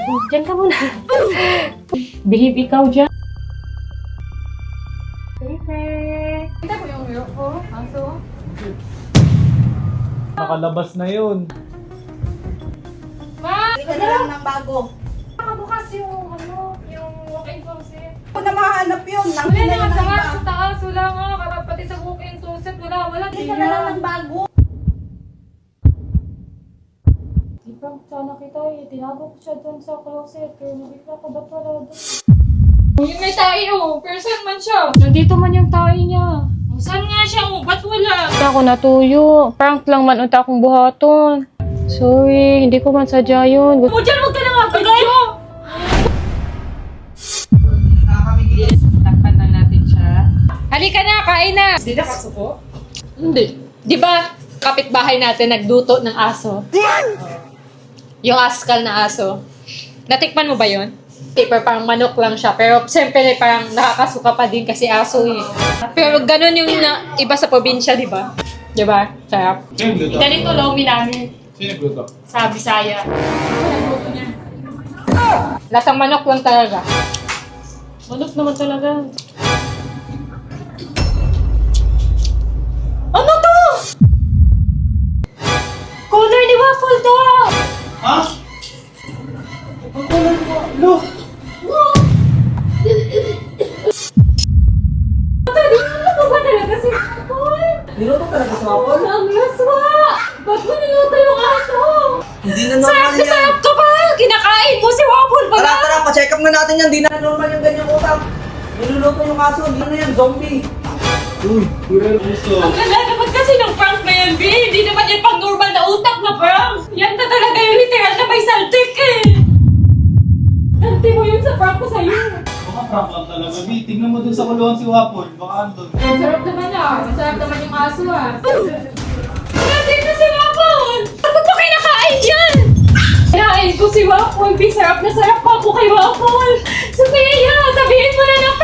Diyan ka muna. Behave ikaw dyan. Paper. Kita mo yung milk ko, aso? Nakalabas na yun. Ma! Hindi ka na lang ng bago. Nakabukas yung yung walk-in closet. Kung na mahanap yun, nang Wala na na lang sa ng iba. sa taas, wala nga. Pati sa walk-in closet, wala. Hindi ka na lang ng bago. Di ba, sana kita eh. Tinago ko siya doon sa closet. Kaya nabigla ko ba't wala doon? Yung may tayo, pero saan man siya? Nandito man yung tayo niya. Saan nga siya? Ba't wala? Hindi ako natuyo. Prank lang man unta akong buhaton. Sorry, hindi ko man sadya yun. Mo dyan, huwag ka na nga pagkayo! Takpan na natin siya. Halika na, kain na! Hindi na kasuko? Hindi. Di ba, kapitbahay natin nagluto ng aso? Yung askal na aso. Natikman mo ba yon? Paper parang manok lang siya. Pero siyempre parang nakakasuka pa din kasi aso eh. Pero ganun yung iba sa probinsya, di ba? Di ba? Sarap. Ganito lomi namin. Sino nagluto? Sa Bisaya. Lasang manok lang talaga. Manok naman talaga. Ano to? Color ni Waffle to! Ha? Ang kulay mo. Look! Ano ba talaga si Waffle? Niluto talaga sa Waffle? Ang laswa! Ba't mo niluto yung aso? Hindi na Sarap normal na yan. sarap ka ba? Kinakain mo si Waffle ba? Tara, tara, pa-check up na natin yan. Di na normal yung ganyang utak. Niluluto yung aso, di na yan, zombie. Uy, pura gusto. Ang ganda naman kasi ng prank na yan, B. Hindi naman yan pang normal na utak na prank. Yan na talaga yung literal na may saltik eh. Ganti mo yun sa prank ko sa'yo. Baka prank lang talaga, B. Tingnan mo dun sa kulungan si Wapol. Baka andun. Ang sarap naman ah. Masarap naman yung aso ah. Nandito si Waffle! Ano ba kinakain yan? Kinain ko si Waffle. Sarap na sarap pa ako kay Waffle. Sophia, sabihin mo na ng